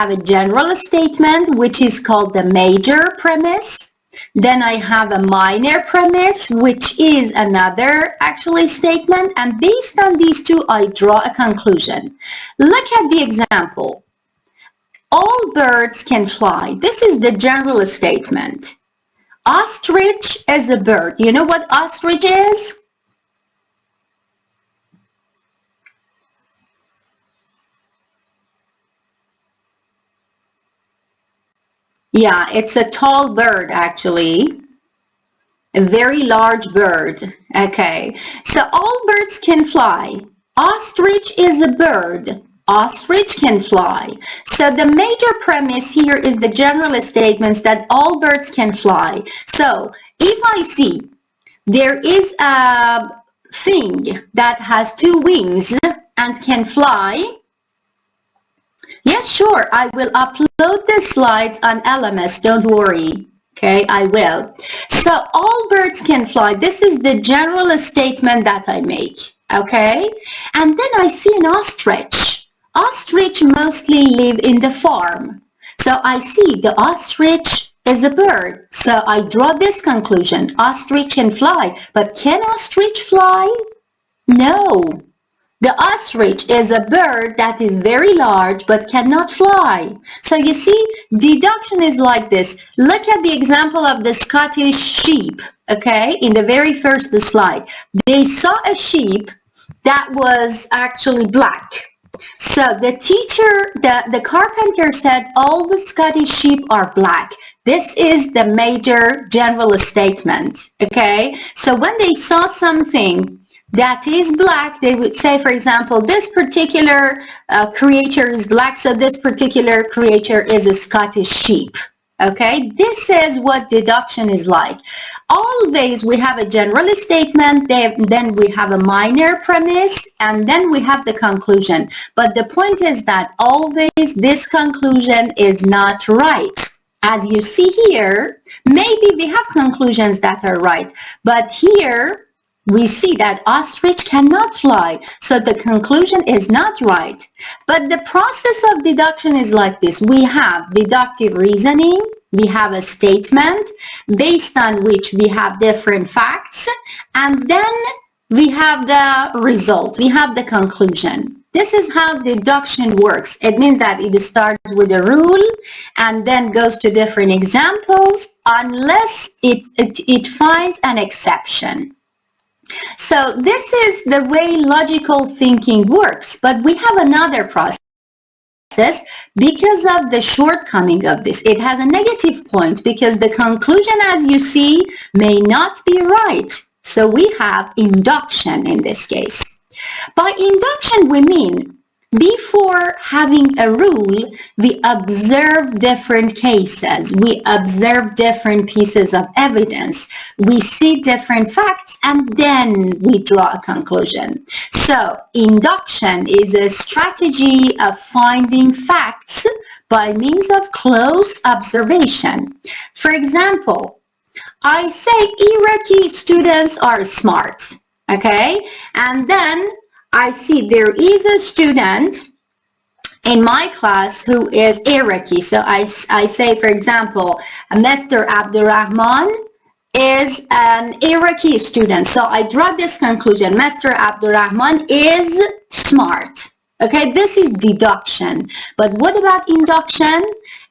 have a general statement, which is called the major premise. Then I have a minor premise, which is another actually statement. And based on these two, I draw a conclusion. Look at the example. All birds can fly. This is the general statement. Ostrich is a bird. You know what ostrich is? Yeah, it's a tall bird, actually. A very large bird. Okay, so all birds can fly. Ostrich is a bird. Ostrich can fly. So the major premise here is the general statements that all birds can fly. So if I see there is a thing that has two wings and can fly, yes, sure, I will upload the slides on LMS, don't worry. Okay, I will. So all birds can fly. This is the general statement that I make. Okay, and then I see an ostrich. Ostrich mostly live in the farm. So I see the ostrich is a bird. So I draw this conclusion. Ostrich can fly. But can ostrich fly? No. The ostrich is a bird that is very large but cannot fly. So you see, deduction is like this. Look at the example of the Scottish sheep, okay, in the very first slide. They saw a sheep that was actually black. So the teacher, the carpenter said, all the Scottish sheep are black. This is the major general statement, okay? So when they saw something that is black, they would say, for example, this particular creature is black, so this particular creature is a Scottish sheep. Okay, this is what deduction is like. Always we have a general statement, then we have a minor premise, and then we have the conclusion. But the point is that always this conclusion is not right. As you see here, maybe we have conclusions that are right, but here we see that ostrich cannot fly, so the conclusion is not right. But the process of deduction is like this. We have deductive reasoning, we have a statement based on which we have different facts, and then we have the result, we have the conclusion. This is how deduction works. It means that it starts with a rule and then goes to different examples unless it finds an exception. So this is the way logical thinking works, but we have another process because of the shortcoming of this. It has a negative point because the conclusion, as you see, may not be right. So we have induction in this case. By induction, we mean before having a rule, we observe different cases, we observe different pieces of evidence, we see different facts, and then we draw a conclusion. So induction is a strategy of finding facts by means of close observation. For example, I say Iraqi students are smart, okay? And then I see there is a student in my class who is Iraqi. So I say, for example, Mr. Abdurrahman is an Iraqi student. So I draw this conclusion. Mr. Abdurrahman is smart. Okay, this is deduction. But what about induction?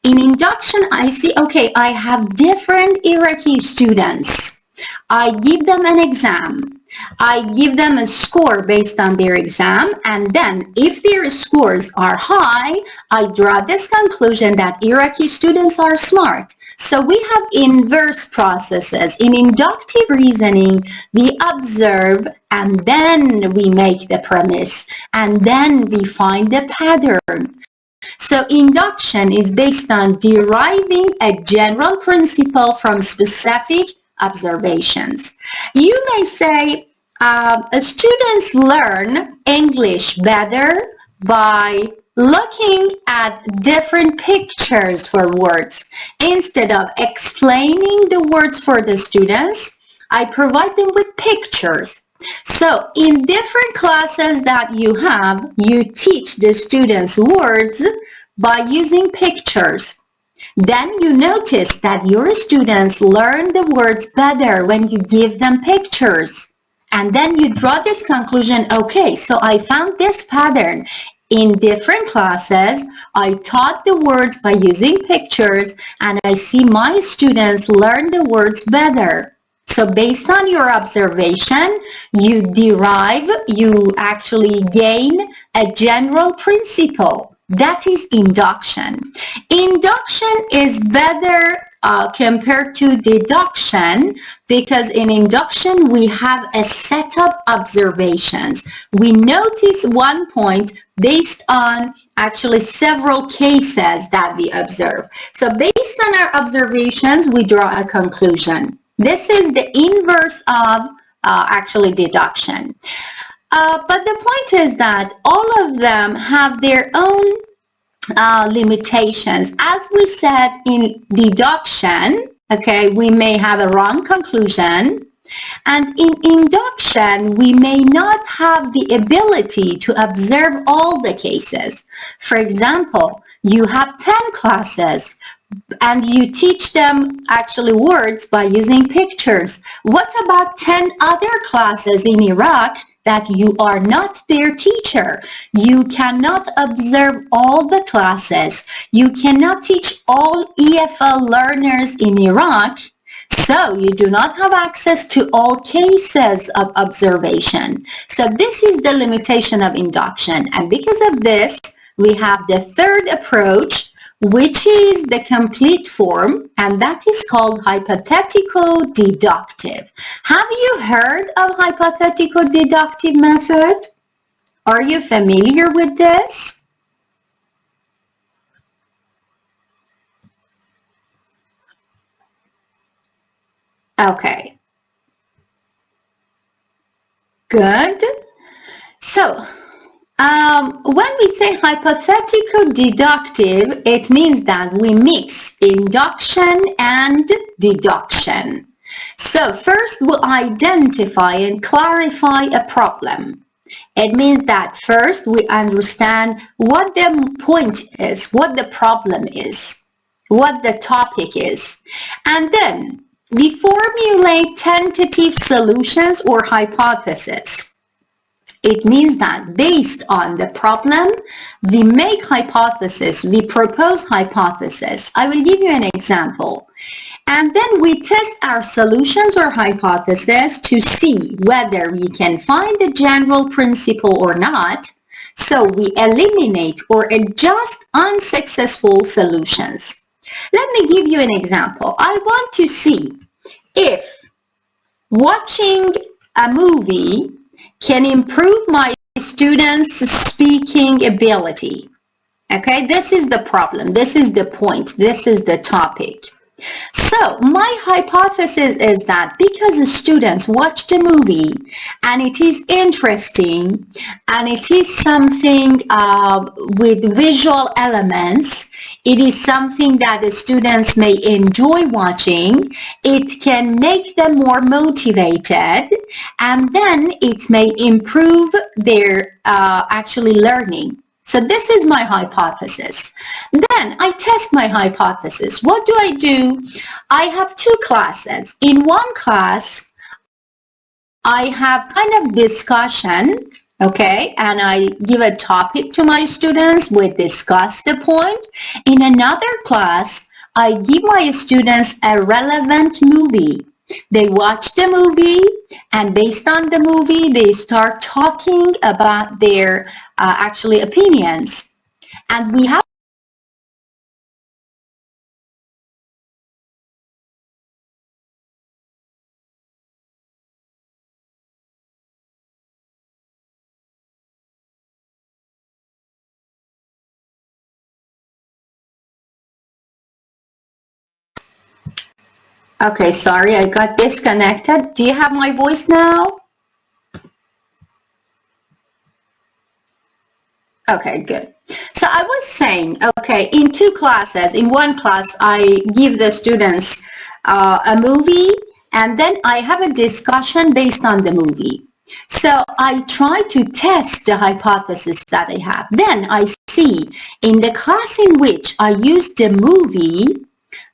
In induction, I see, okay, I have different Iraqi students. I give them an exam. I give them a score based on their exam, and then if their scores are high, I draw this conclusion that Iraqi students are smart. So we have inverse processes. In inductive reasoning, we observe and then we make the premise, and then we find the pattern. So induction is based on deriving a general principle from specific observations. You may say students learn English better by looking at different pictures for words. Instead of explaining the words for the students, I provide them with pictures. So in different classes that you have, you teach the students words by using pictures. Then you notice that your students learn the words better when you give them pictures. And then you draw this conclusion, okay, so I found this pattern. In different classes, I taught the words by using pictures, and I see my students learn the words better. So based on your observation, you actually gain a general principle. That is induction. Induction is better compared to deduction, because in induction we have a set of observations. We notice one point based on actually several cases that we observe. So based on our observations, we draw a conclusion. This is the inverse of actually deduction. But the point is that all of them have their own limitations. As we said, in deduction, okay, we may have a wrong conclusion. And in induction, we may not have the ability to observe all the cases. For example, you have 10 classes and you teach them actually words by using pictures. What about 10 other classes in Iraq that you are not their teacher? You cannot observe all the classes. You cannot teach all EFL learners in Iraq. So you do not have access to all cases of observation. So this is the limitation of induction. And because of this, we have the third approach, which is the complete form, and that is called hypothetical deductive. Have you heard of hypothetical deductive method? Are you familiar with this? Okay. Good. So, when we say hypothetical deductive, it means that we mix induction and deduction. So first we'll identify and clarify a problem. It means that first we understand what the point is, what the problem is, what the topic is, and then we formulate tentative solutions or hypotheses. It means that based on the problem, we make hypothesis, we propose hypothesis. I will give you an example. And then we test our solutions or hypotheses to see whether we can find a general principle or not. So we eliminate or adjust unsuccessful solutions. Let me give you an example. I want to see if watching a movie can improve my students' speaking ability. Okay, this is the problem, this is the point, this is the topic. So my hypothesis is that because the students watch the movie and it is interesting and it is something with visual elements, it is something that the students may enjoy watching, it can make them more motivated, and then it may improve their actually learning. So this is my hypothesis. Then I test my hypothesis. What do? I have two classes. In one class, I have kind of discussion, okay, and I give a topic to my students. We discuss the point. In another class, I give my students a relevant movie. They watch the movie, and based on the movie, they start talking about their actually opinions. And we have okay, sorry, I got disconnected. Do you have my voice now? Okay, good. So I was saying, okay, in two classes, in one class, I give the students a movie, and then I have a discussion based on the movie. So I try to test the hypothesis that I have. Then I see in the class in which I used the movie,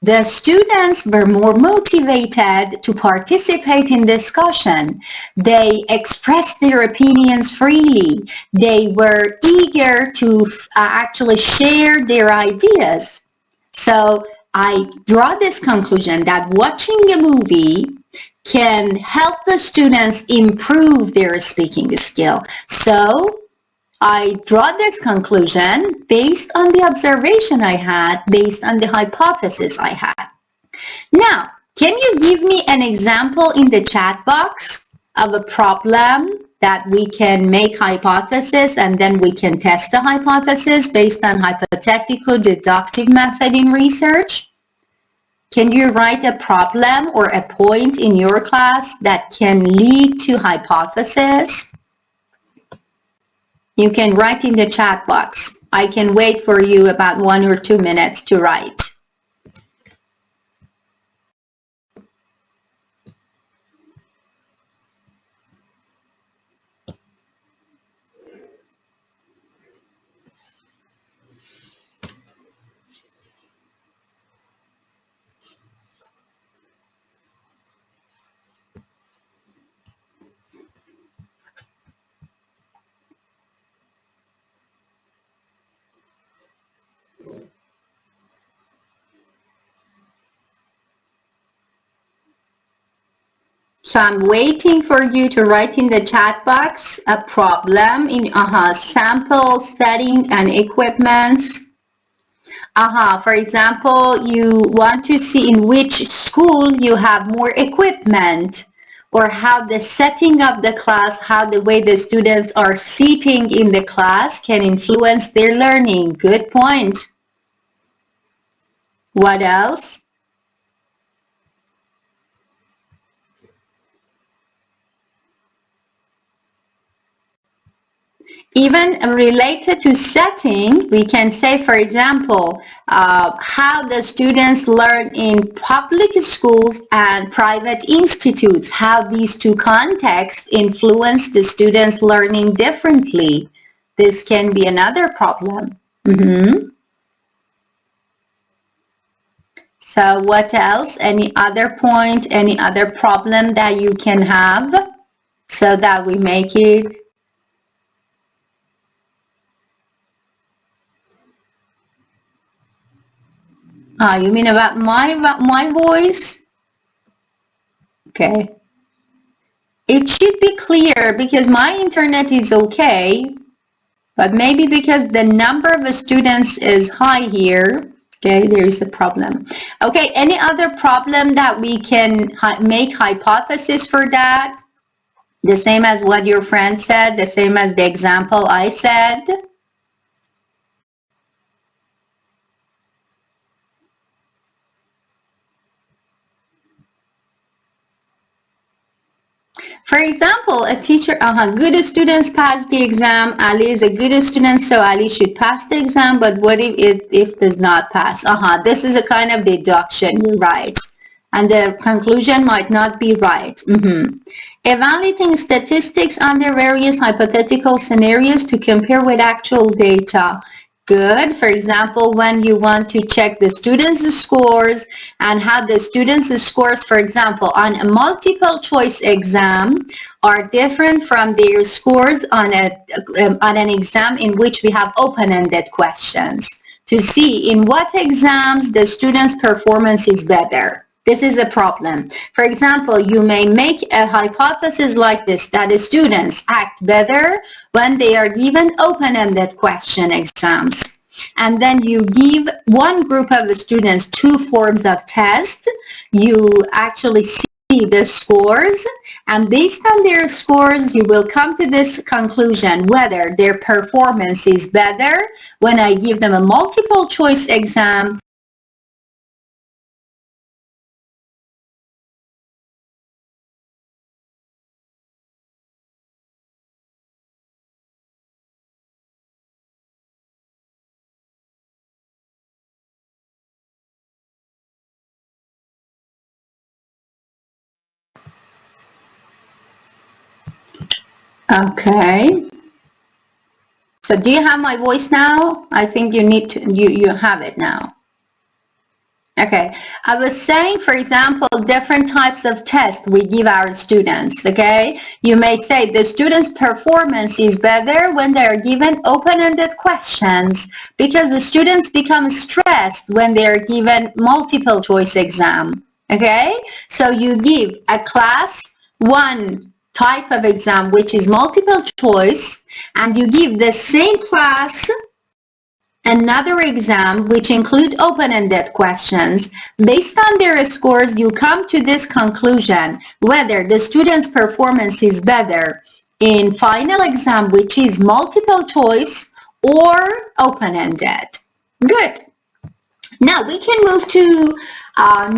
the students were more motivated to participate in discussion. They expressed their opinions freely. They were eager to actually share their ideas. So I draw this conclusion that watching a movie can help the students improve their speaking skill. So I draw this conclusion based on the observation I had, based on the hypothesis I had. Now, can you give me an example in the chat box of a problem that we can make hypothesis and then we can test the hypothesis based on hypothetical deductive method in research? Can you write a problem or a point in your class that can lead to hypothesis? You can write in the chat box. I can wait for you about 1 or 2 minutes to write. So I'm waiting for you to write in the chat box a problem in sample setting and equipments. For example, you want to see in which school you have more equipment, or how the setting of the class, how the way the students are sitting in the class can influence their learning. Good point. What else? Even related to setting, we can say, for example, how the students learn in public schools and private institutes, how these two contexts influence the students' learning differently. This can be another problem. So what else? Any other point, any other problem that you can have so that we make it? You mean about my voice? Okay. It should be clear because my internet is okay, but maybe because the number of students is high here, okay, there is a problem. Okay, any other problem that we can make hypothesis for that? The same as what your friend said, the same as the example I said? For example, a teacher, good students pass the exam. Ali is a good student, so Ali should pass the exam. But what if does not pass? This is a kind of deduction. You're right, and the conclusion might not be right. Evaluating statistics under various hypothetical scenarios to compare with actual data. Good. For example, when you want to check the students' scores and how the students' scores, for example, on a multiple choice exam are different from their scores on an exam in which we have open-ended questions, to see in what exams the students' performance is better. This is a problem. For example, you may make a hypothesis like this, that the students act better when they are given open-ended question exams. And then you give one group of students 2 forms of test. You actually see the scores, and based on their scores, you will come to this conclusion whether their performance is better when I give them a multiple choice exam Okay. So do you have my voice now? I think you need to, you have it now. Okay, I was saying, for example, different types of tests we give our students, okay? You may say the student's performance is better when they're given open-ended questions because the students become stressed when they're given multiple choice exam, okay? So you give a class one type of exam, which is multiple choice, and you give the same class another exam which include open-ended questions. Based on their scores, you come to this conclusion whether the student's performance is better in final exam, which is multiple choice, or open-ended. Good. Now we can move to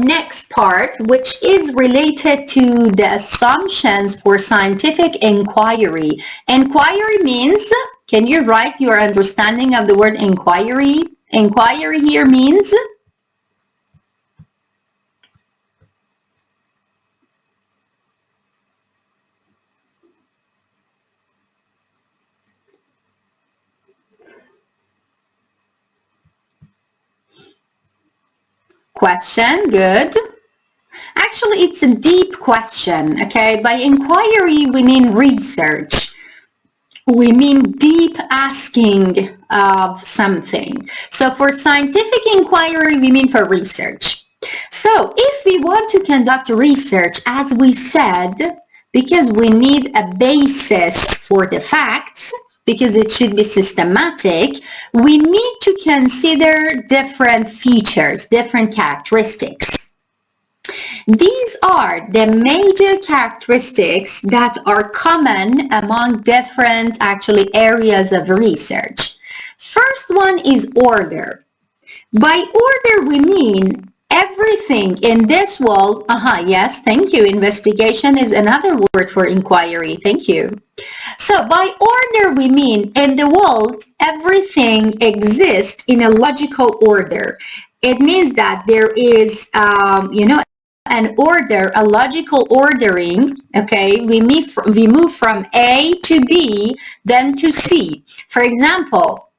next part, which is related to the assumptions for scientific inquiry. Inquiry means, can you write your understanding of the word inquiry? Inquiry here means? Question, good. Actually, it's a deep question, okay? By inquiry, we mean research. We mean deep asking of something. So for scientific inquiry, we mean for research. So if we want to conduct research, as we said, because we need a basis for the facts, because it should be systematic, we need to consider different features, different characteristics. These are the major characteristics that are common among different actually areas of research. First one is order. By order, we mean everything in this world. Yes, thank you. Investigation is another word for inquiry. Thank you. So by order, we mean in the world, everything exists in a logical order. It means that there is, an order, a logical ordering, okay? We move from A to B, then to C. For example,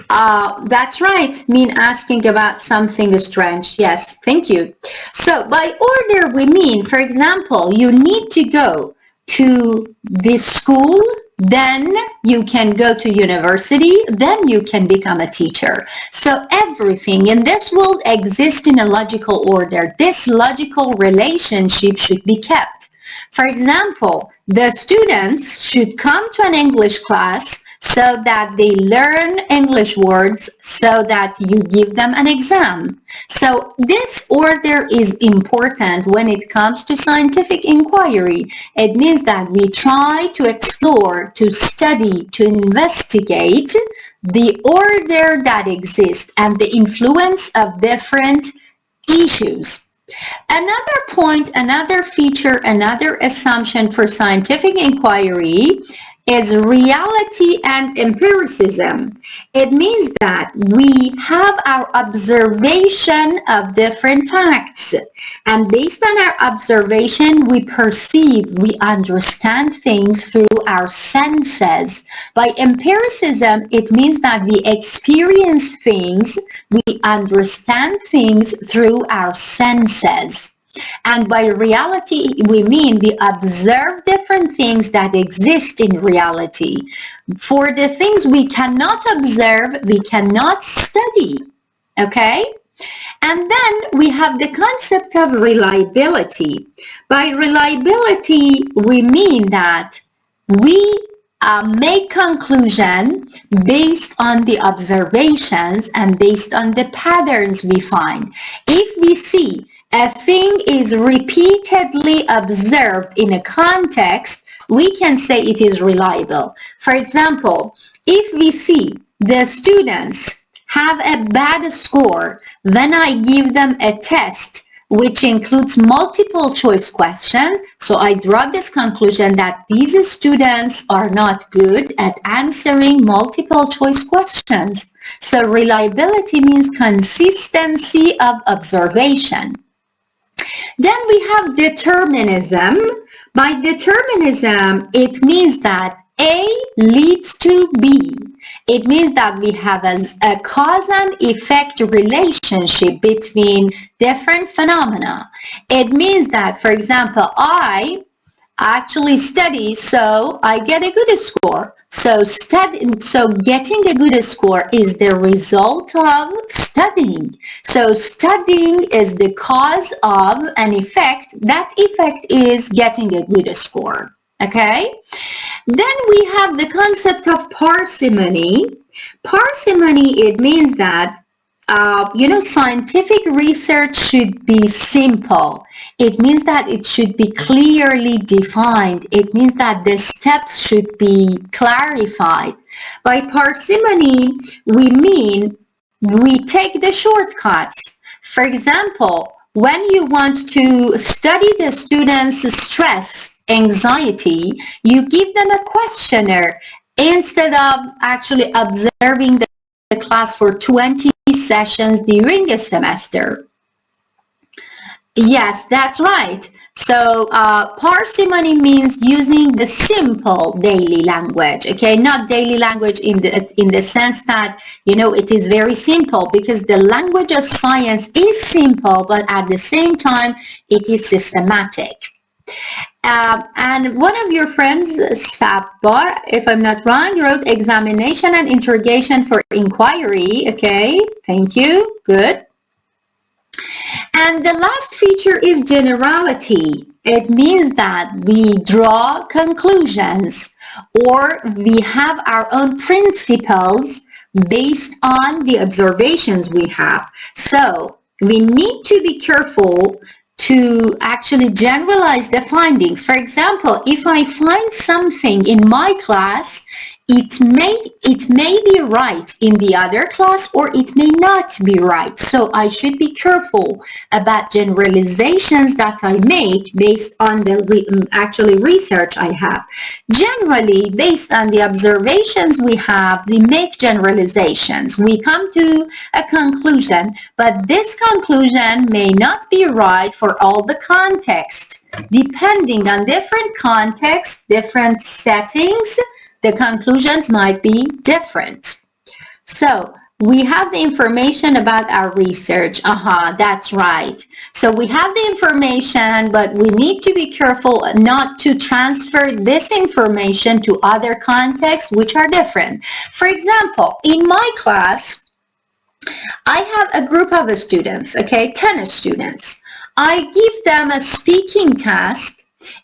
that's right, mean asking about something strange. Yes, thank you. So by order, we mean, for example, you need to go to this school, then you can go to university, then you can become a teacher. So everything in this world exists in a logical order. This logical relationship should be kept. For example, the students should come to an English class so that they learn English words so that you give them an exam. So this order is important when it comes to scientific inquiry. It means that we try to explore, to study, to investigate the order that exists and the influence of different issues. Another point, another feature, another assumption for scientific inquiry is reality and empiricism. It means that we have our observation of different facts, and based on our observation, we perceive, we understand things through our senses. By empiricism, it means that we experience things, we understand things through our senses. And by reality, we mean we observe different things that exist in reality. For the things we cannot observe, we cannot study. Okay? And then we have the concept of reliability. By reliability, we mean that we make conclusion based on the observations and based on the patterns we find. If we see a thing is repeatedly observed in a context, we can say it is reliable. For example, if we see the students have a bad score, then I give them a test which includes multiple choice questions. So I draw this conclusion that these students are not good at answering multiple choice questions. So reliability means consistency of observation. Then we have determinism. By determinism, it means that A leads to B. It means that we have a cause and effect relationship between different phenomena. It means that, for example, I actually study, so I get a good score. So getting a good score is the result of studying. So studying is the cause of an effect. That effect is getting a good score. Okay? Then we have the concept of parsimony. Parsimony, it means that scientific research should be simple. It means that it should be clearly defined. It means that the steps should be clarified. By parsimony, we mean we take the shortcuts. For example, when you want to study the students' stress, anxiety, you give them a questionnaire instead of actually observing the class for 20 sessions during a semester. Yes, that's right. So parsimony means using the simple daily language, okay? Not daily language in the sense that, it is very simple, because the language of science is simple, but at the same time, it is systematic. And one of your friends, Sabbar, if I'm not wrong, wrote examination and interrogation for inquiry. Okay, thank you. Good. And the last feature is generality. It means that we draw conclusions, or we have our own principles based on the observations we have. So we need to be careful to actually generalize the findings. For example, if I find something in my class, it may be right in the other class, or it may not be right. So I should be careful about generalizations that I make based on the research I have. Generally, based on the observations we have, we make generalizations. We come to a conclusion, but this conclusion may not be right for all the context. Depending on different contexts, different settings, the conclusions might be different. So we have the information about our research. That's right. So we have the information, but we need to be careful not to transfer this information to other contexts which are different. For example, in my class, I have a group of students, 10 students. I give them a speaking task.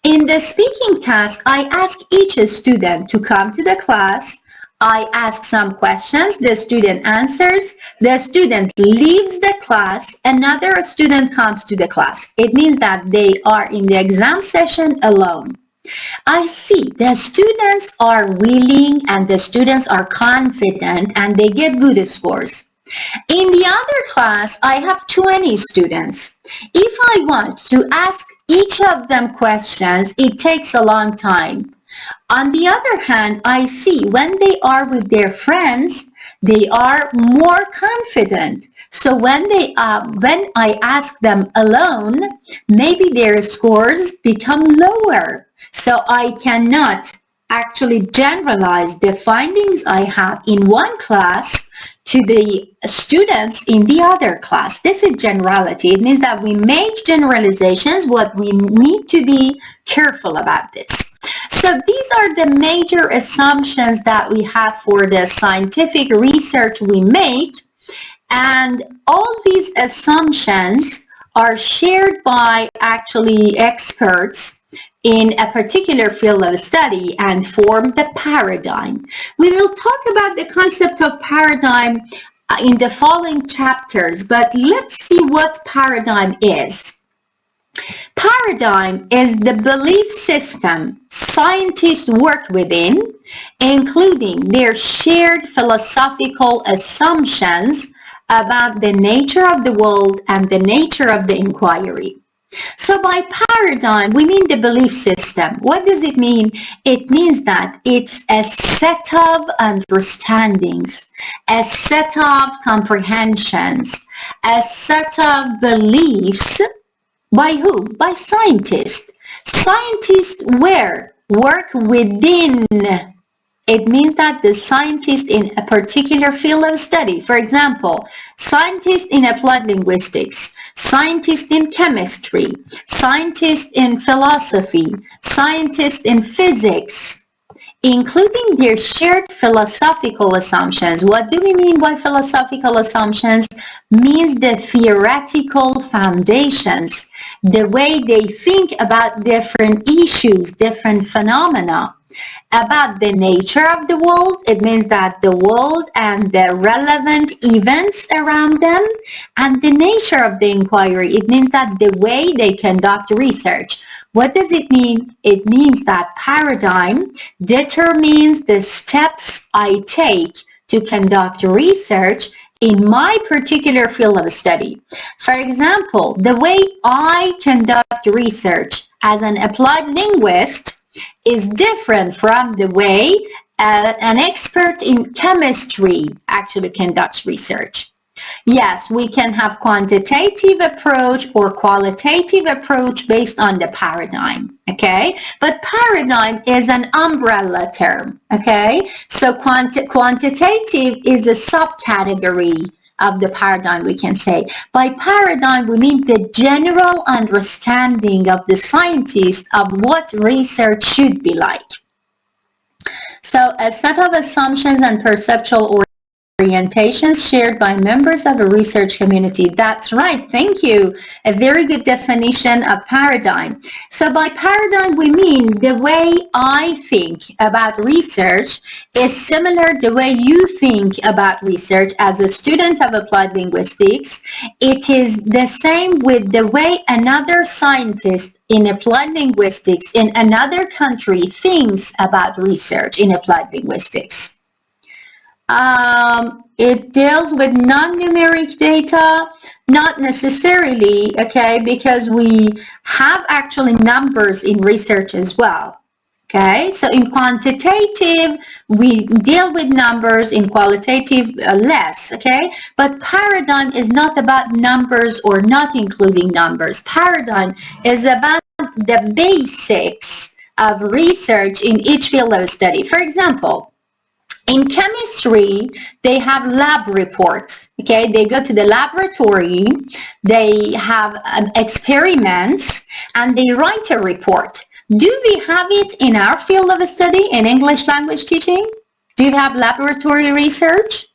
In the speaking task, I ask each student to come to the class. I ask some questions, the student answers, the student leaves the class, another student comes to the class. It means that they are in the exam session alone. I see the students are willing and the students are confident and they get good scores. In the other class, I have 20 students. If I want to ask each of them questions, it takes a long time. On the other hand, I see when they are with their friends, they are more confident. So when I ask them alone, maybe their scores become lower. So I cannot actually generalize the findings I have in one class to the students in the other class. This is generality. It means that we make generalizations, but we need to be careful about this. So these are the major assumptions that we have for the scientific research we make. And all these assumptions are shared by actually experts in a particular field of study and form the paradigm. We will talk about the concept of paradigm in the following chapters, but let's see what paradigm is. Paradigm is the belief system scientists work within, including their shared philosophical assumptions about the nature of the world and the nature of the inquiry. So by paradigm, we mean the belief system. What does it mean? It means that it's a set of understandings, a set of comprehensions, a set of beliefs. By who? By scientists. Scientists where? Work within. It means that the scientist in a particular field of study, for example, scientist in applied linguistics, scientist in chemistry, scientist in philosophy, scientist in physics, including their shared philosophical assumptions. What do we mean by philosophical assumptions? Means the theoretical foundations, the way they think about different issues, different phenomena. About the nature of the world, it means that the world and the relevant events around them, and the nature of the inquiry, it means that the way they conduct research. What does it mean? It means that paradigm determines the steps I take to conduct research in my particular field of study. For example, the way I conduct research as an applied linguist is different from the way an expert in chemistry actually conducts research. Yes, we can have quantitative approach or qualitative approach based on the paradigm, okay? But paradigm is an umbrella term, okay? So quantitative is a subcategory of the paradigm, we can say. By paradigm, we mean the general understanding of the scientist of what research should be like. So a set of assumptions and perceptual orientations shared by members of a research community. That's right. Thank you. A very good definition of paradigm. So by paradigm, we mean the way I think about research is similar the way you think about research as a student of applied linguistics. It is the same with the way another scientist in applied linguistics in another country thinks about research in applied linguistics. It deals with non-numeric data, not necessarily, okay, because we have actually numbers in research as well. Okay, so in quantitative, we deal with numbers, in qualitative, less, okay? But paradigm is not about numbers or not including numbers. Paradigm is about the basics of research in each field of study. For example, in chemistry, they have lab reports, okay? They go to the laboratory, they have experiments, and they write a report. Do we have it in our field of study, in English language teaching? Do you have laboratory research?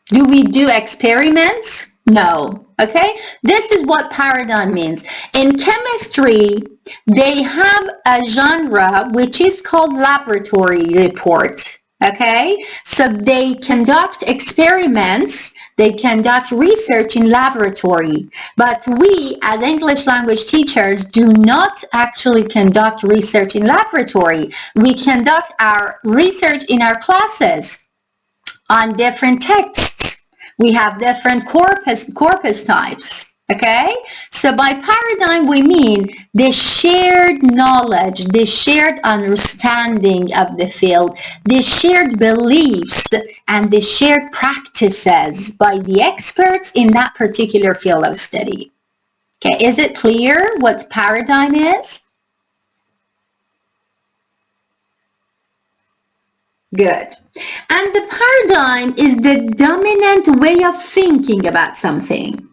Do we do experiments? No. Okay, this is what paradigm means. In chemistry, they have a genre which is called laboratory report. Okay, so they conduct experiments, they conduct research in laboratory, but we as English language teachers do not actually conduct research in laboratory. We conduct our research in our classes on different texts. We have different corpus types, okay? So by paradigm, we mean the shared knowledge, the shared understanding of the field, the shared beliefs, and the shared practices by the experts in that particular field of study. Okay, is it clear what paradigm is? Good. And the paradigm is the dominant way of thinking about something.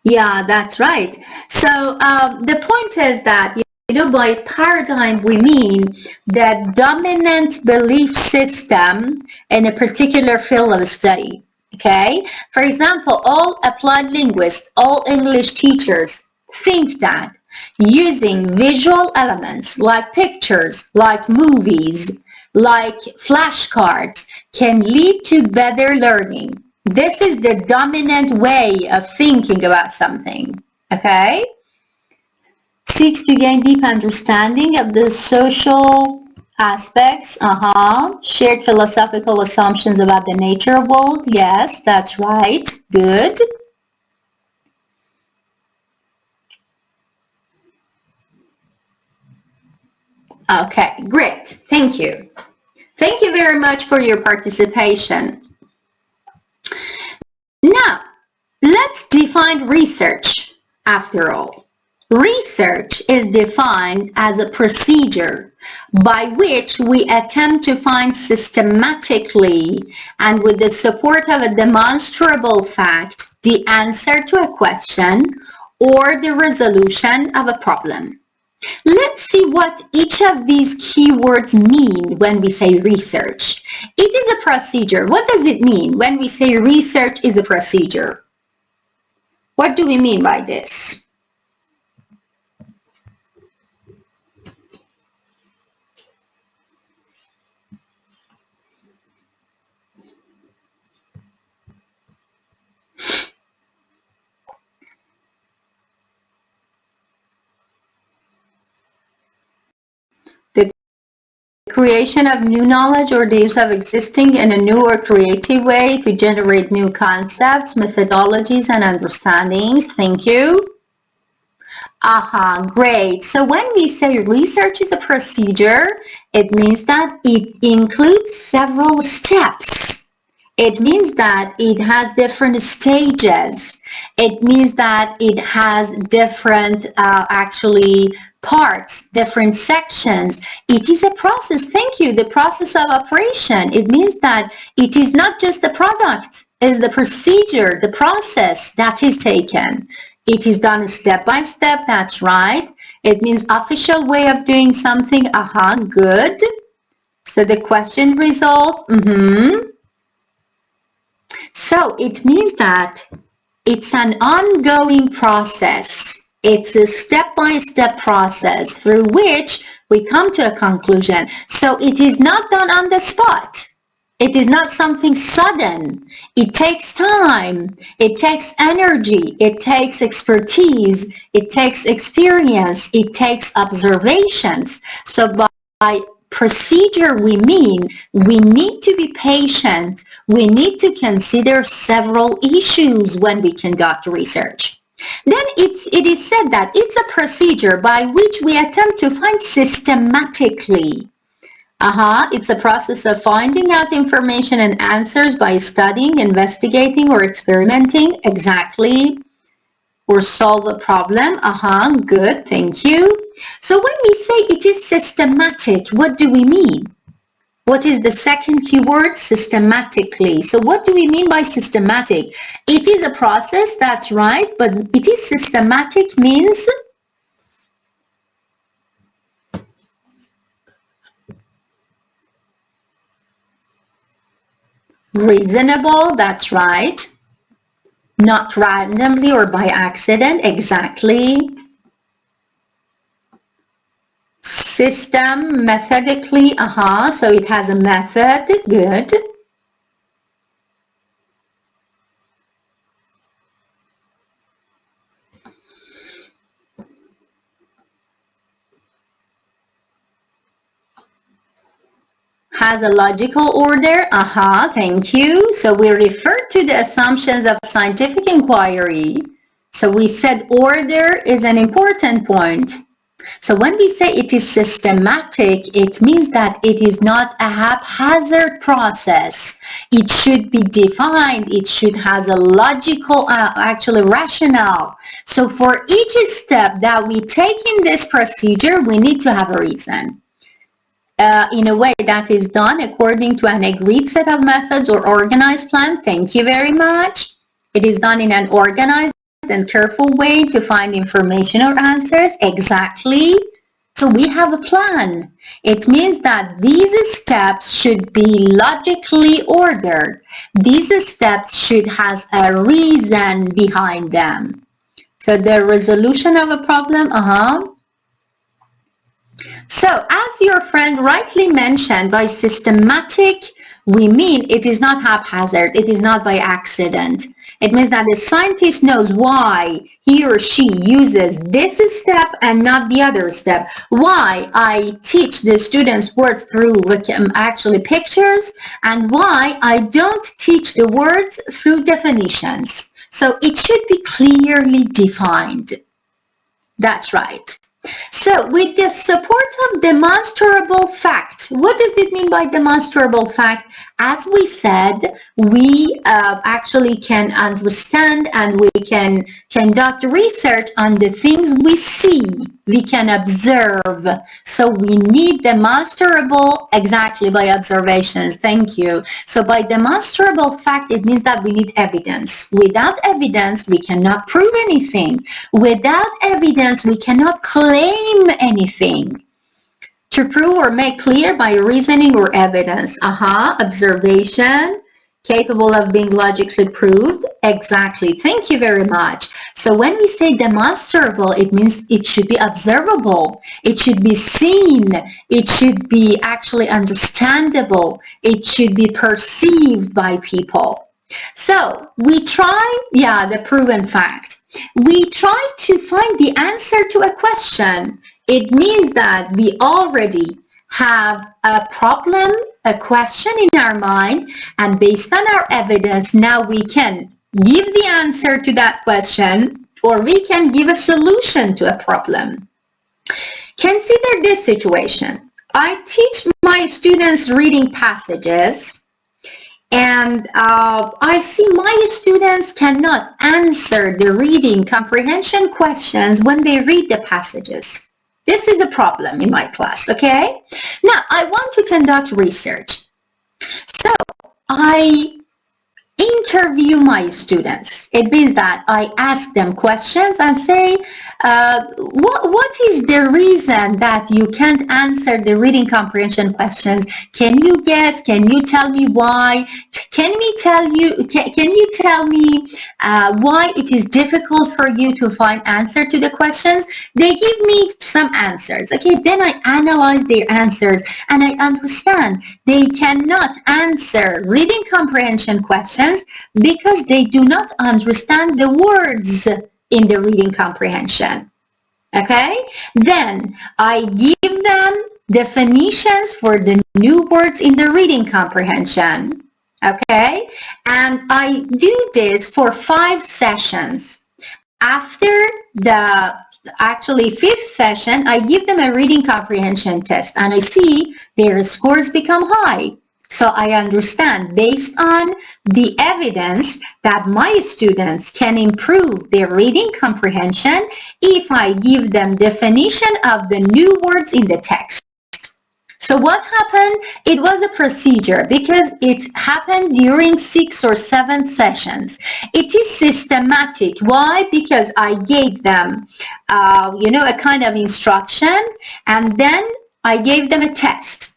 Yeah, that's right. So the point is that, by paradigm, we mean the dominant belief system in a particular field of study. Okay? For example, all applied linguists, all English teachers think that using visual elements like pictures, like movies, like flashcards can lead to better learning. This is the dominant way of thinking about something, okay? Seeks to gain deep understanding of the social aspects, shared philosophical assumptions about the nature of the world. Yes, that's right. Good. Okay, great. Thank you. Thank you very much for your participation. let's define research after all. Research is defined as a procedure by which we attempt to find systematically and with the support of a demonstrable fact the answer to a question or the resolution of a problem. Let's see what each of these keywords mean when we say research. It is a procedure. What does it mean when we say research is a procedure? What do we mean by this? Creation of new knowledge or the use of existing in a new or creative way to generate new concepts, methodologies, and understandings. Thank you. Great. So when we say research is a procedure, it means that it includes several steps. It means that it has different stages. It means that it has different parts, different sections. It is a process. Thank you. The process of operation. It means that it is not just the product, it's the procedure, the process that is taken. It is done step by step. That's right. It means official way of doing something. Good. So the question result. So it means that it's an ongoing process. It's a step-by-step process through which we come to a conclusion. So it is not done on the spot. It is not something sudden. It takes time. It takes energy. It takes expertise. It takes experience. It takes observations. So by procedure, we mean we need to be patient. We need to consider several issues when we conduct research. Then it is said that it's a procedure by which we attempt to find systematically. It's a process of finding out information and answers by studying, investigating, or experimenting. Exactly. Or solve a problem. Good. Thank you. So when we say it is systematic, what do we mean? What is the second keyword? Systematically. So what do we mean by systematic? It is a process, that's right, but it is systematic means reasonable, that's right. Not randomly or by accident, exactly. System, methodically, so it has a method, good. Has a logical order, thank you. So we refer to the assumptions of scientific inquiry. So we said order is an important point. So when we say it is systematic, it means that it is not a haphazard process. It should be defined. It should have a logical, rationale. So for each step that we take in this procedure, we need to have a reason. In a way that is done according to an agreed set of methods or organized plan. Thank you very much. It is done in an organized and careful way to find information or answers. Exactly. So we have a plan. It means that these steps should be logically ordered. These steps should have a reason behind them. So the resolution of a problem, So as your friend rightly mentioned, by systematic, we mean it is not haphazard. It is not by accident. It means that the scientist knows why he or she uses this step and not the other step. Why I teach the students words through pictures, and why I don't teach the words through definitions. So it should be clearly defined. That's right. So with the support of demonstrable fact, what does it mean by demonstrable fact? As we said, we actually can understand and we can conduct research on the things we see, we can observe. So we need demonstrable, exactly, by observations. Thank you. So by demonstrable fact, it means that we need evidence. Without evidence, we cannot prove anything. Without evidence, we cannot claim anything. To prove or make clear by reasoning or evidence. Observation, capable of being logically proved. Exactly. Thank you very much. So when we say demonstrable, it means it should be observable. It should be seen. It should be actually understandable. It should be perceived by people. So we try, the proven fact. We try to find the answer to a question. It means that we already have a problem, a question in our mind, and based on our evidence, now we can give the answer to that question, or we can give a solution to a problem. Consider this situation. I teach my students reading passages, and I see my students cannot answer the reading comprehension questions when they read the passages. This is a problem in my class, okay? Now, I want to conduct research. So, I interview my students. It means that I ask them questions and say, what is the reason that you can't answer the reading comprehension questions? Can you guess? Can you tell me why? Can you tell me why it is difficult for you to find answer to the questions? They give me some answers. Okay, then I analyze their answers and I understand they cannot answer reading comprehension questions because they do not understand the words in the reading comprehension. Okay? Then I give them definitions for the new words in the reading comprehension. Okay? And I do this for 5 sessions. After the fifth session, I give them a reading comprehension test and I see their scores become high. So I understand based on the evidence that my students can improve their reading comprehension if I give them definition of the new words in the text. So what happened? It was a procedure because it happened during 6 or 7 sessions. It is systematic. Why? Because I gave them, a kind of instruction, and then I gave them a test.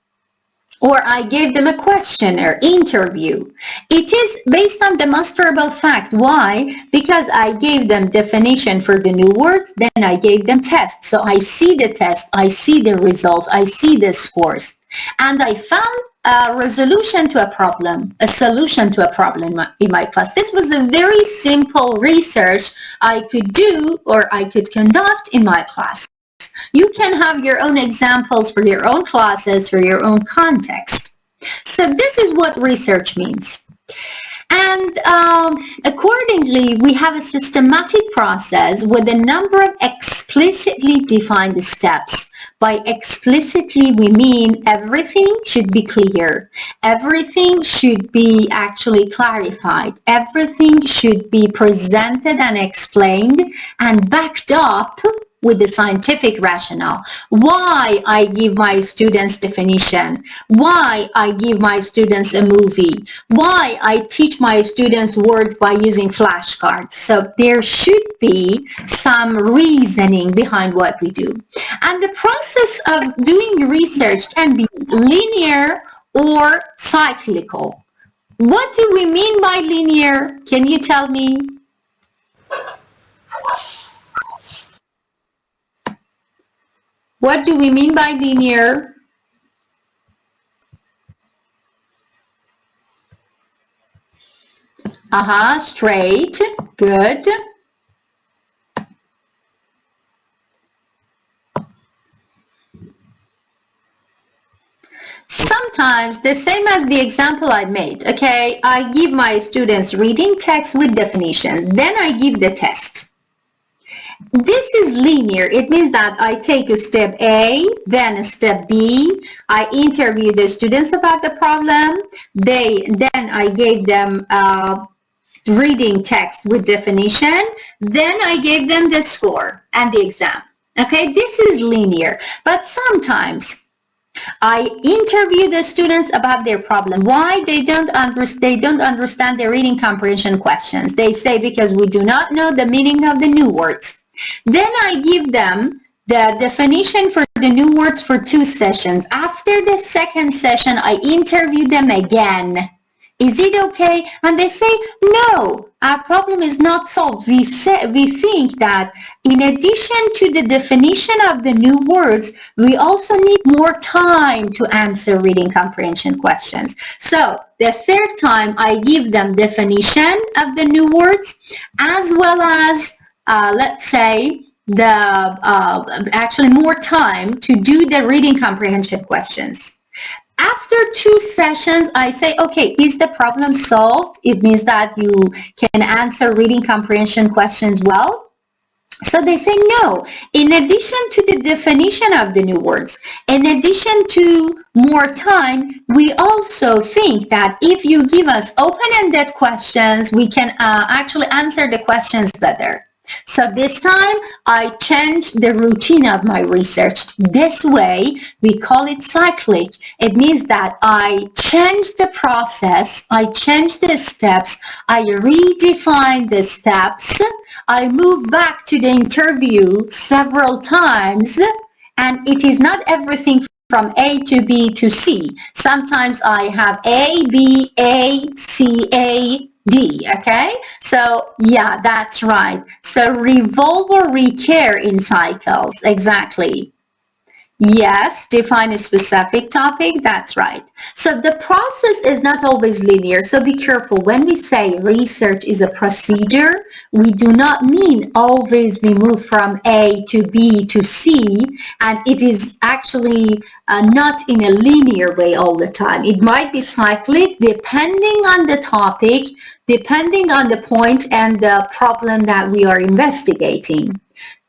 Or I gave them a questionnaire, interview. It is based on demonstrable fact. Why? Because I gave them definition for the new words, then I gave them tests. So I see the test, I see the result, I see the scores. And I found a solution to a problem in my class. This was a very simple research I could do or I could conduct in my class. You can have your own examples for your own classes, for your own context. So this is what research means. And accordingly, we have a systematic process with a number of explicitly defined steps. By explicitly, we mean everything should be clear. Everything should be actually clarified. Everything should be presented and explained and backed up with the scientific rationale. Why I give my students definition, why I give my students a movie, why I teach my students words by using flashcards. So there should be some reasoning behind what we do. And the process of doing research can be linear or cyclical. What do we mean by linear? Can you tell me? What do we mean by linear? Straight. Good. Sometimes the same as the example I made. Okay, I give my students reading text with definitions. Then I give the test. This is linear. It means that I take a step A, then a step B. I interview the students about the problem. Then I gave them reading text with definition. Then I gave them the score and the exam. Okay, this is linear. But sometimes I interview the students about their problem. Why they don't understand the reading comprehension questions. They say because we do not know the meaning of the new words. Then I give them the definition for the new words for 2 sessions. After the second session, I interview them again. Is it okay? And they say, no, our problem is not solved. We think that in addition to the definition of the new words, we also need more time to answer reading comprehension questions. So the third time, I give them definition of the new words, as well as, let's say, actually more time to do the reading comprehension questions. After 2 sessions, I say, okay, is the problem solved? It means that you can answer reading comprehension questions well. So they say no. In addition to the definition of the new words, in addition to more time, we also think that if you give us open-ended questions, we can actually answer the questions better. So this time I changed the routine of my research. This way we call it cyclic. It means that I changed the process, I changed the steps, I redefined the steps, I moved back to the interview several times, and it is not everything from A to B to C. Sometimes I have A, B, A, C, A, D, okay? So, yeah, that's right. So, revolve or recur in cycles, exactly. Yes, define a specific topic, that's right. So, the process is not always linear, so be careful. When we say research is a procedure, we do not mean always we move from A to B to C, and it is actually not in a linear way all the time. It might be cyclic depending on the topic, depending on the point and the problem that we are investigating.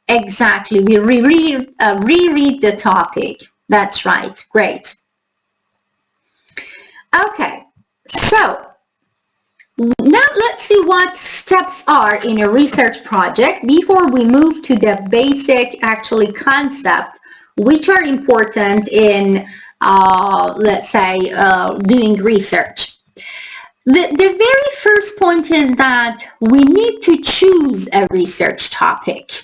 Exactly. We reread the topic. That's right. Great. Okay. So now let's see what steps are in a research project before we move to the basic actually concept, which are important in, let's say, doing research. The very first point is that we need to choose a research topic.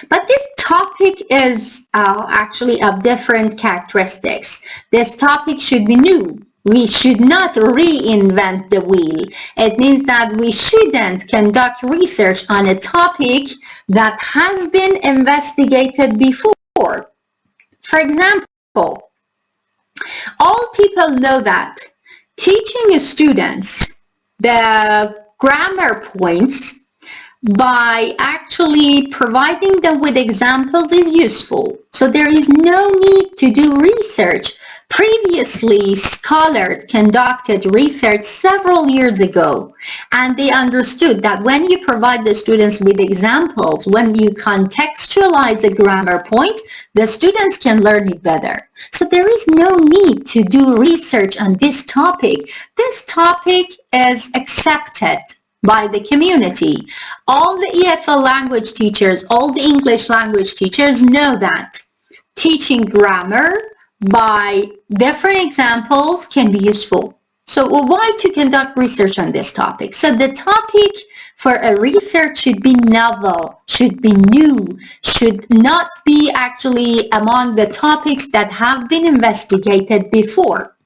But this topic is actually of different characteristics. This topic should be new. We should not reinvent the wheel. It means that we shouldn't conduct research on a topic that has been investigated before. For example, all people know that teaching students the grammar points by actually providing them with examples is useful. So there is no need to do research. Previously, scholars conducted research several years ago, and they understood that when you provide the students with examples, when you contextualize a grammar point, the students can learn it better. So there is no need to do research on this topic. This topic is accepted by the community. All the EFL language teachers, all the English language teachers know that teaching grammar by different examples can be useful. So why to conduct research on this topic? So the topic for a research should be novel, should be new, should not be actually among the topics that have been investigated before.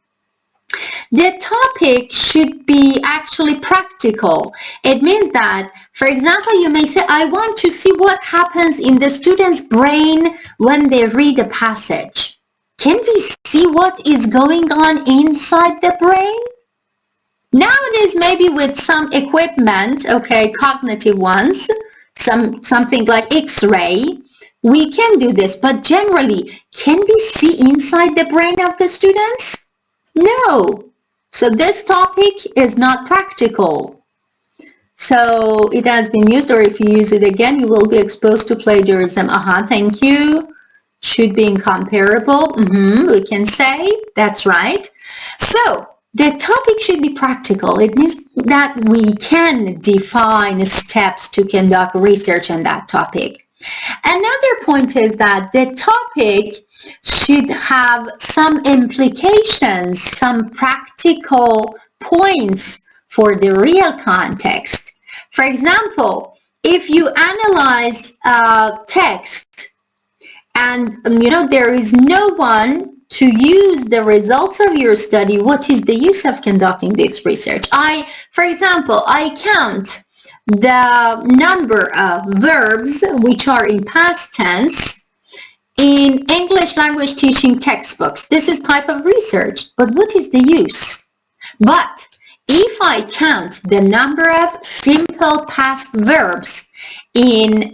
The topic should be actually practical. It means that, for example, you may say, I want to see what happens in the student's brain when they read a passage. Can we see what is going on inside the brain? Nowadays, maybe with some equipment, okay, cognitive ones, something like X-ray, we can do this, but generally, can we see inside the brain of the students? No. So this topic is not practical. So it has been used, or if you use it again, you will be exposed to plagiarism. Thank you. Should be incomparable. We can say that's right. So the topic should be practical. It means that we can define steps to conduct research on that topic. Another point is that the topic should have some implications, some practical points for the real context. For example, if you analyze text and there is no one to use the results of your study, what is the use of conducting this research? For example, I count the number of verbs which are in past tense in English language teaching textbooks. This is type of research, but what is the use? But if I count the number of simple past verbs in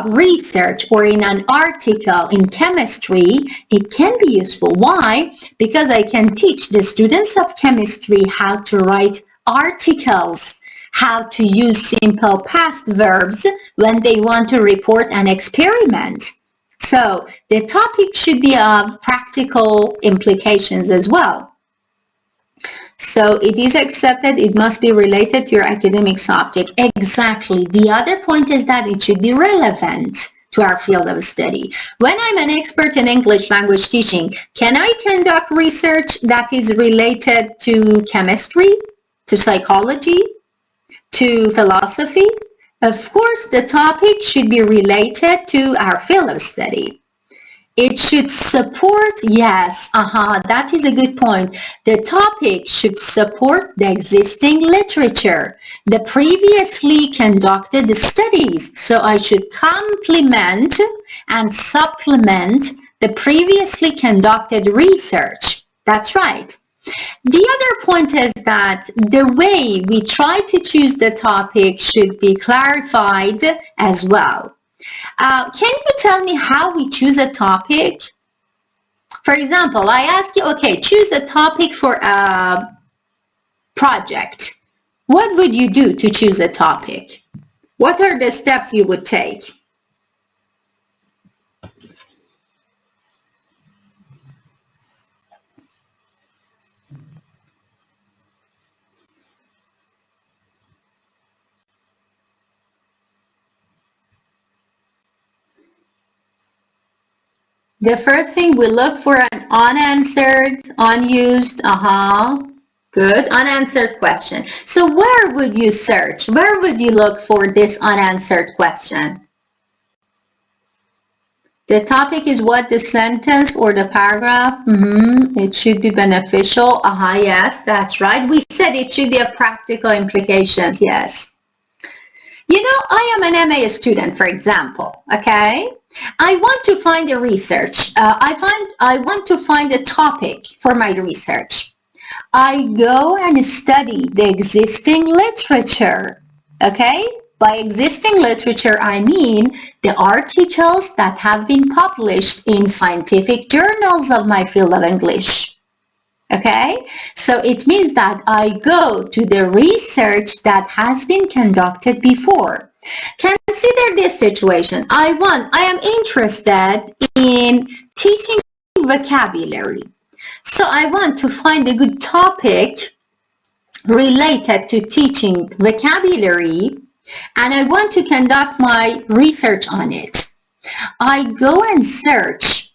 research or in an article in chemistry, it can be useful. Why? Because I can teach the students of chemistry how to write articles, how to use simple past verbs when they want to report an experiment. So the topic should be of practical implications as well. So it is accepted, it must be related to your academic subject. Exactly. The other point is that it should be relevant to our field of study. When I'm an expert in English language teaching, can I conduct research that is related to chemistry, to psychology, to philosophy? Of course, the topic should be related to our field of study. It should support, yes, that is a good point. The topic should support the existing literature, the previously conducted studies. So I should complement and supplement the previously conducted research. That's right. The other point is that the way we try to choose the topic should be clarified as well. Can you tell me how we choose a topic? For example, I ask you, okay, choose a topic for a project. What would you do to choose a topic? What are the steps you would take? The first thing, we look for an unanswered, unused, good, unanswered question. So where would you search? Where would you look for this unanswered question? The topic is what, the sentence or the paragraph? It should be beneficial. Yes, that's right. We said it should be of practical implications, yes. I am an MA student, for example, okay? I want to find a research. I want to find a topic for my research. I go and study the existing literature, okay? By existing literature, I mean the articles that have been published in scientific journals of my field of English. Okay, so it means that I go to the research that has been conducted before. Consider this situation. I am interested in teaching vocabulary. So I want to find a good topic related to teaching vocabulary, and I want to conduct my research on it. I go and surf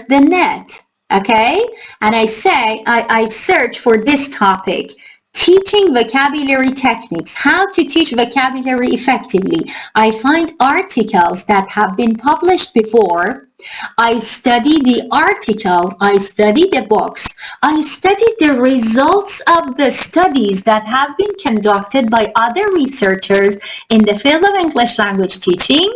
the net. Okay, and I search for this topic, teaching vocabulary techniques, how to teach vocabulary effectively. I find articles that have been published before. I study the articles, I study the books, I study the results of the studies that have been conducted by other researchers in the field of English language teaching,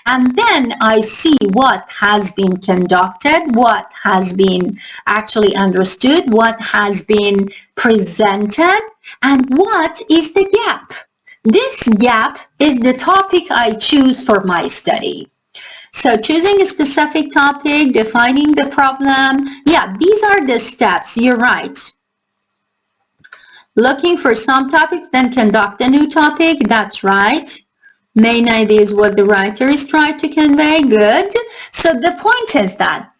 and then I see what has been conducted, what has been actually understood, what has been presented, and what is the gap. This gap is the topic I choose for my study. So choosing a specific topic, defining the problem, these are the steps, you're right. Looking for some topics, then conduct a new topic. That's right. Main idea is what the writer is trying to convey. Good. So the point is that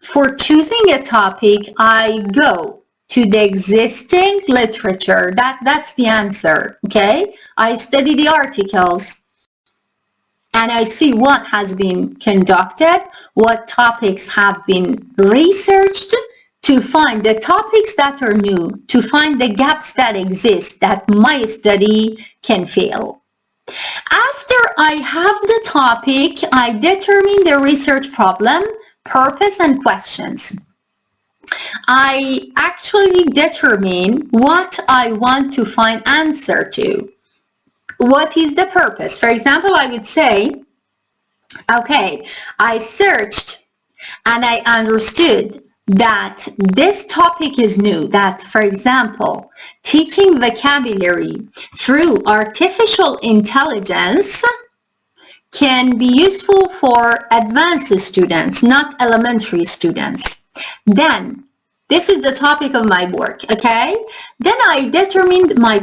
for choosing a topic, I go to the existing literature. That's the answer. Okay. I study the articles and I see what has been conducted, what topics have been researched, to find the topics that are new, to find the gaps that exist that my study can fill. After I have the topic, I determine the research problem, purpose, and questions. I actually determine what I want to find answer to. What is the purpose? For example, I would say, okay, I searched and I understood that this topic is new, that, for example, teaching vocabulary through artificial intelligence can be useful for advanced students, not elementary students. Then, this is the topic of my work, okay? Then I determined my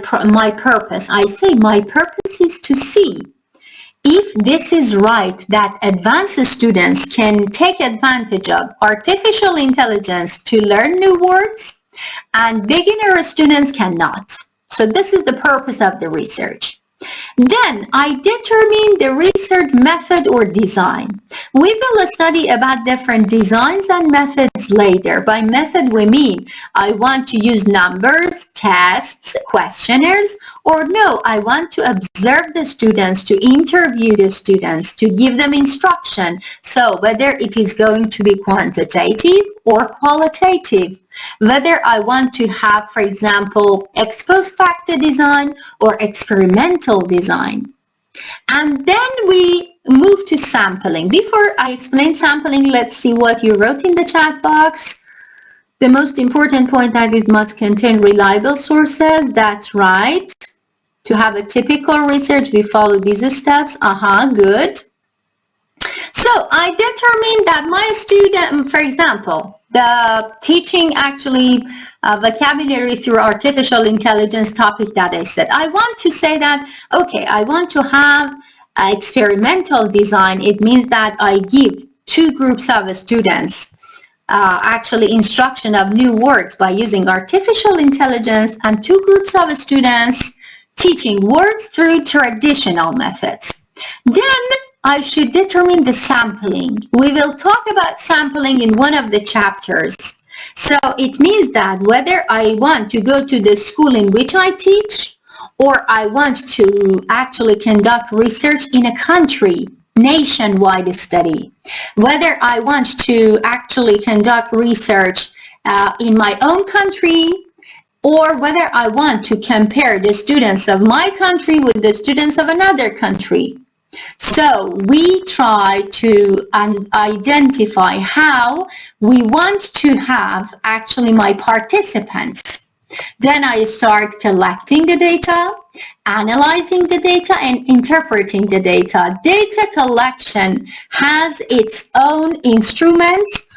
purpose. I say my purpose is to see if this is right, that advanced students can take advantage of artificial intelligence to learn new words and beginner students cannot. So this is the purpose of the research. Then I determine the research method or design. We will study about different designs and methods later. By method we mean I want to use numbers, tests, questionnaires, or no, I want to observe the students, to interview the students, to give them instruction. So whether it is going to be quantitative or qualitative. Whether I want to have, for example, ex post facto design or experimental design. And then we move to sampling. Before I explain sampling, let's see what you wrote in the chat box. The most important point that it must contain reliable sources. That's right. To have a typical research, we follow these steps. Good. So I determined that my student, for example, the teaching actually vocabulary through artificial intelligence topic that I said, I want to say that, okay, I want to have experimental design. It means that I give two groups of students actually instruction of new words by using artificial intelligence, and two groups of students teaching words through traditional methods. Then I should determine the sampling. We will talk about sampling in one of the chapters. So it means that whether I want to go to the school in which I teach, or I want to actually conduct research in a country, nationwide study, whether I want to actually conduct research in my own country, or whether I want to compare the students of my country with the students of another country. So we try to identify how we want to have actually my participants. Then I start collecting the data, analyzing the data, and interpreting the data. Data collection has its own instruments.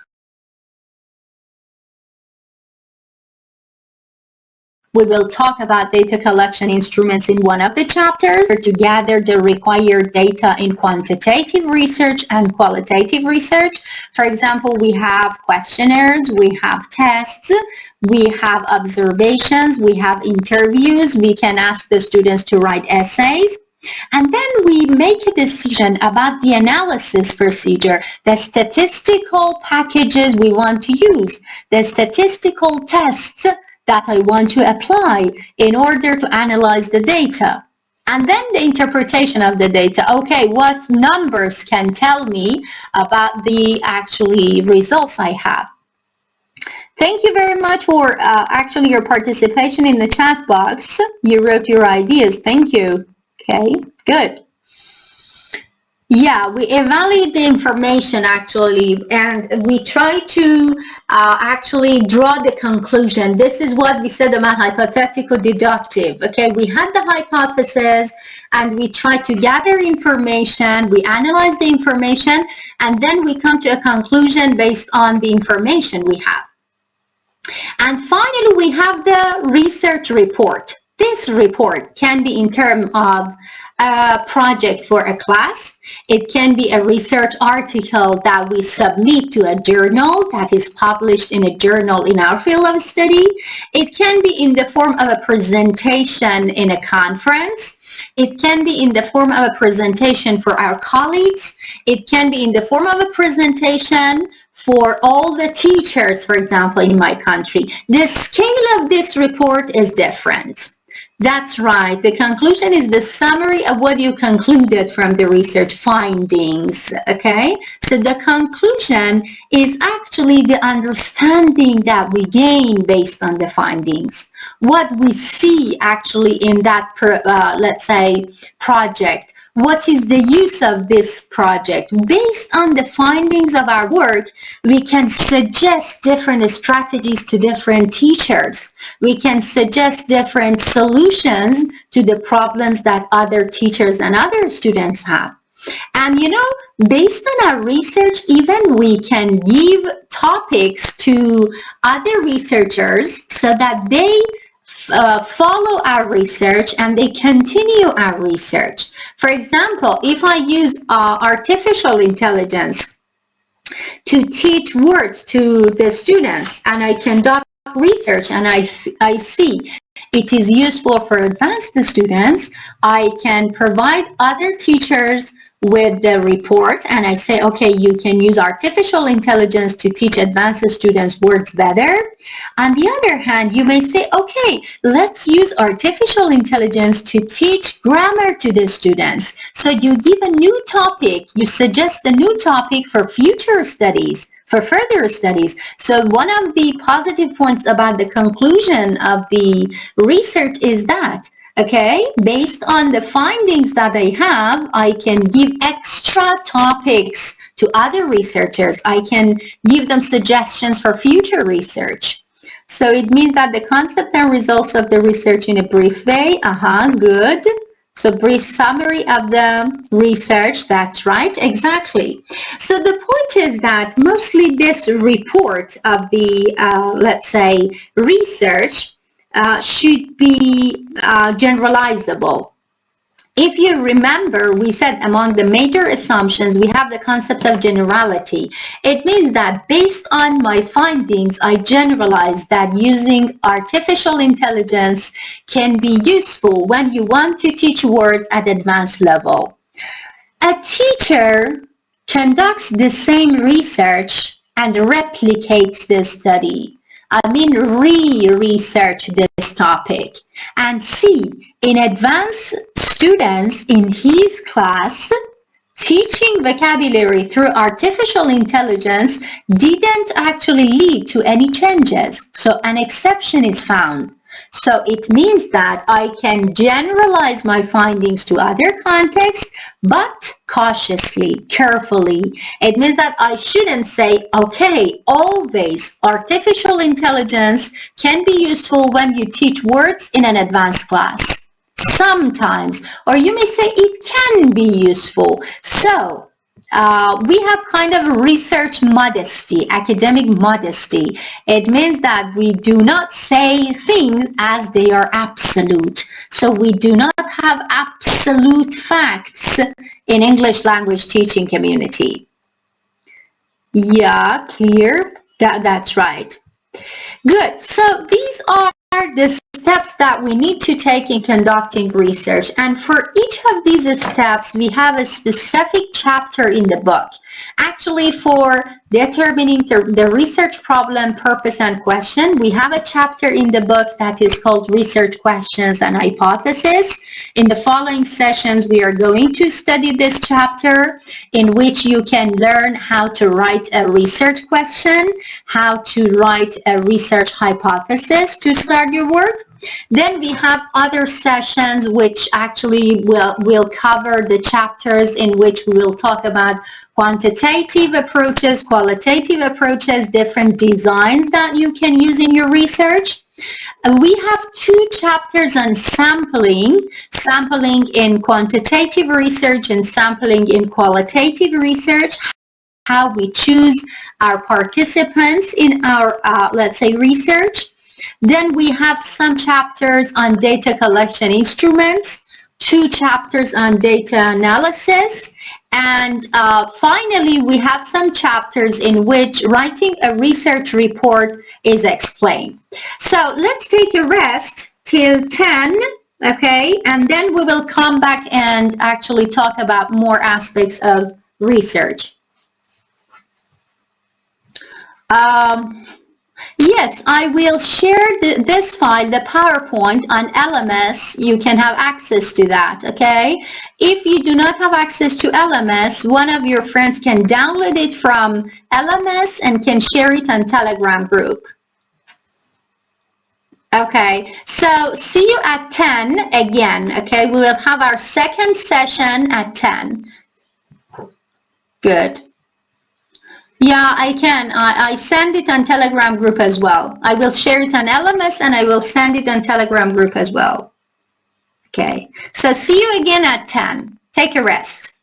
We will talk about data collection instruments in one of the chapters to gather the required data in quantitative research and qualitative research. For example, we have questionnaires, we have tests, we have observations, we have interviews. We can ask the students to write essays. And then we make a decision about the analysis procedure, the statistical packages we want to use, the statistical tests that I want to apply in order to analyze the data. And then the interpretation of the data. Okay, what numbers can tell me about the actually results I have? Thank you very much for actually your participation in the chat box. You wrote your ideas. Thank you. Okay, good. Yeah, we evaluate the information actually, and we try to actually draw the conclusion. This is what we said about hypothetical deductive. Okay, we had the hypothesis and we try to gather information, we analyze the information, and then we come to a conclusion based on the information we have. And finally, finally, we have the research report. This report can be in terms of a project for a class. It can be a research article that we submit to a journal that is published in a journal in our field of study. It can be in the form of a presentation in a conference. It can be in the form of a presentation for our colleagues. It can be in the form of a presentation for all the teachers, for example, in my country. The scale of this report is different. That's right. The conclusion is the summary of what you concluded from the research findings. Okay? So the conclusion is actually the understanding that we gain based on the findings. What we see actually in that, let's say, project. What is the use of this project? Based on the findings of our work, we can suggest different strategies to different teachers. We can suggest different solutions to the problems that other teachers and other students have. And you know, based on our research, even we can give topics to other researchers so that they follow our research and they continue our research. For example, if I use artificial intelligence to teach words to the students and I conduct research and I see it is useful for advanced students, I can provide other teachers with the report and I say, okay, you can use artificial intelligence to teach advanced students words better. On the other hand, you may say, okay, let's use artificial intelligence to teach grammar to the students. So you give a new topic, you suggest a new topic for future studies, for further studies. So one of the positive points about the conclusion of the research is that, okay, based on the findings that I have, I can give extra topics to other researchers. I can give them suggestions for future research. So it means that the concept and results of the research in a brief way. Good. So brief summary of the research, that's right, exactly. So the point is that mostly this report of the, let's say, research should be generalizable. If you remember, we said among the major assumptions, we have the concept of generality. It means that based on my findings, I generalize that using artificial intelligence can be useful when you want to teach words at advanced level. A teacher conducts the same research and replicates the study. Research this topic and see in advanced students in his class, teaching vocabulary through artificial intelligence didn't actually lead to any changes. So an exception is found. So it means that I can generalize my findings to other contexts, but cautiously, carefully. It means that I shouldn't say, okay, always artificial intelligence can be useful when you teach words in an advanced class. Sometimes, or you may say it can be useful. So we have kind of research modesty, academic modesty. It means that we do not say things as they are absolute. So we do not have absolute facts in English language teaching community. Yeah, clear? That's right. Good. So these are the steps that we need to take in conducting research. And for each of these steps, we have a specific chapter in the book. Actually, for determining the research problem, purpose, and question, we have a chapter in the book that is called Research Questions and Hypothesis. In the following sessions, we are going to study this chapter in which you can learn how to write a research question, how to write a research hypothesis to start your work. Then we have other sessions which actually will cover the chapters in which we will talk about quantitative approaches, qualitative approaches, different designs that you can use in your research. We have 2 chapters on sampling in quantitative research and sampling in qualitative research, how we choose our participants in our, let's say, research. Then we have some chapters on data collection instruments, 2 chapters on data analysis, and finally, we have some chapters in which writing a research report is explained. So let's take a rest till 10, okay? And then we will come back and actually talk about more aspects of research. Yes, I will share this file, the PowerPoint, on LMS. You can have access to that, okay? If you do not have access to LMS, one of your friends can download it from LMS and can share it on Telegram group. Okay, so see you at 10 again, okay? We will have our second session at 10. Good. Yeah, I can. I send it on Telegram group as well. I will share it on LMS and I will send it on Telegram group as well. Okay, so see you again at 10. Take a rest.